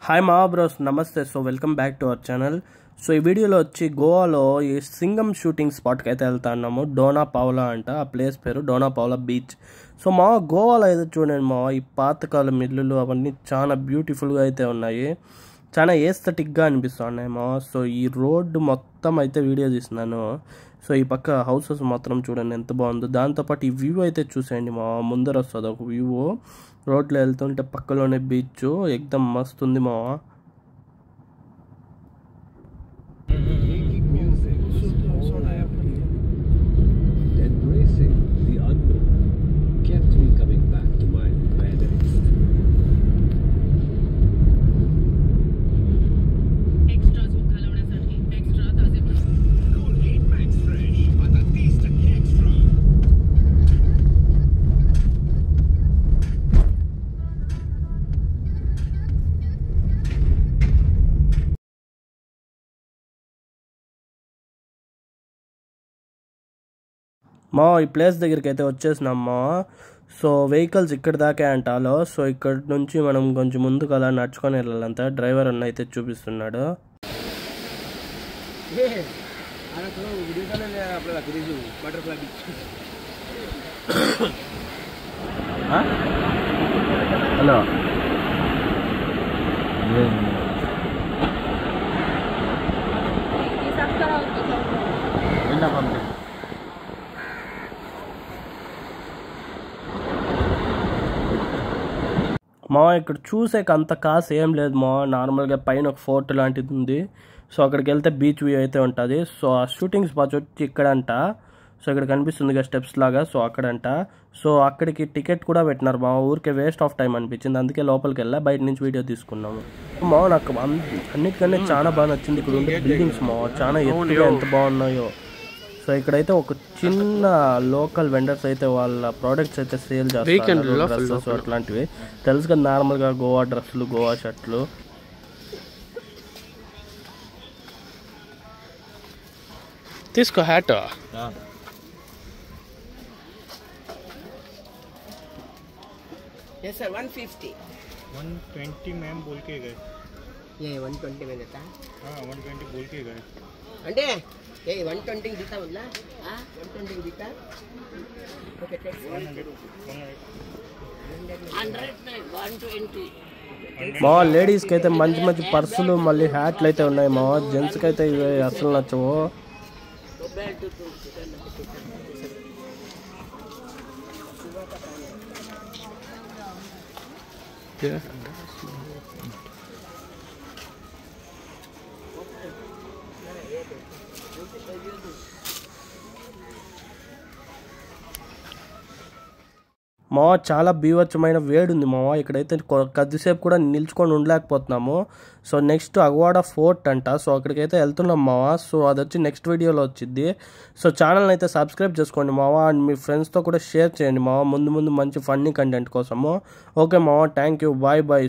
Hi మా bros, నమస్తే. So welcome back to our channel. So ఈ వీడియోలో వచ్చి గోవాలో ఈ సింగం షూటింగ్ స్పాట్కి అయితే వెళ్తున్నాము. డోనా పౌలా అంట ఆ ప్లేస్ పేరు, డోనా పౌలా బీచ్. సో మా గోవాలో అయితే చూడండి మా ఈ పాతకాలం ఇల్లులు అవన్నీ చాలా బ్యూటిఫుల్గా అయితే ఉన్నాయి, చాలా ఏస్థెటిక్గా అనిపిస్తున్నాయి మా. సో ఈ రోడ్డు మొత్తం అయితే వీడియో తీస్తున్నాను. సో ఈ పక్క హౌసెస్ మాత్రం చూడండి ఎంత బాగుందో. దాంతోపాటు ఈ వ్యూ అయితే చూసేయండి మా, ముందర వస్తుంది ఒక వ్యూ. రోడ్లో వెళ్తుంటే పక్కలోనే బీచ్, ఎక్దమ్ మస్తు ఉంది మా. మా ఈ ప్లేస్ దగ్గరికి అయితే వచ్చేసినామ్మా. సో వెహికల్స్ ఇక్కడ దాకే అంటాలో. సో ఇక్కడ నుంచి మనం కొంచెం ముందుకు అలా నడుచుకొని వెళ్ళాలంతా. డ్రైవర్ అన్న అయితే చూపిస్తున్నాడు. హలో మా, ఇక్కడ చూసేకి అంత కాసు ఏం లేదు మా. నార్మల్గా పైన ఒక ఫోర్ట్ లాంటిది ఉంది. సో అక్కడికి వెళ్తే బీచ్ వ్యూ అయితే ఉంటుంది. సో ఆ షూటింగ్ స్పాట్ వచ్చి ఇక్కడంట. సో ఇక్కడ కనిపిస్తుంది కదా స్టెప్స్ లాగా, సో అక్కడంట. సో అక్కడికి టికెట్ కూడా పెట్టినారు మా. ఊరికే వేస్ట్ ఆఫ్ టైం అనిపించింది, అందుకే లోపలికి వెళ్ళా, బయట నుంచి వీడియో తీసుకున్నాము మా. నాకు అన్నిటికన్నా చాలా బాగా నచ్చింది ఇక్కడ ఉండే బిల్డింగ్స్ మా, చాలా ఎత్తుగా ఎంత బాగున్నాయో. సో ఇక్కడైతే ఒక చిన్న లోకల్ వెండర్స్ అయితే వాళ్ళ ప్రోడక్ట్స్ అయితే సేల్ చేస్తారు, డ్రెస్సెస్ అట్లాంటివి. తెలుసు కదా నార్మల్గా గోవా డ్రెస్సులు, గోవా షర్ట్లు. తీసుకో హ్యాట్. Yes sir, 150. 120 मैम बोल के गए. ये 120 में देता है. हाँ 120 बोल के गए. अंडे ये 120 देता बोला. हाँ 120 देता. ओके टेक्स 100 में 120. మా లేడీస్కి అయితే మంచి మంచి పర్సులు, మళ్ళీ హ్యాట్లు అయితే ఉన్నాయి మా. జెంట్స్కి అయితే ఇవి అసలు నచ్చవు. మా చాలా బీవచ్చమైన వేడి ఉంది మా. ఇక్కడైతే కొద్దిసేపు కూడా నిల్చుకొని ఉండలేకపోతున్నాము. సో నెక్స్ట్ అగ్వాడా ఫోర్ట్ అంట. సో అక్కడికైతే వెళ్తున్నాం మావా. సో అది వచ్చి నెక్స్ట్ వీడియోలో వచ్చింది. సో ఛానల్ని అయితే సబ్స్క్రైబ్ చేసుకోండి మావా, అండ్ మీ ఫ్రెండ్స్తో కూడా షేర్ చేయండి మావా, ముందు ముందు మంచి ఫన్నీ కంటెంట్ కోసము. ఓకే మావా, థ్యాంక్ యూ, బాయ్ బాయ్.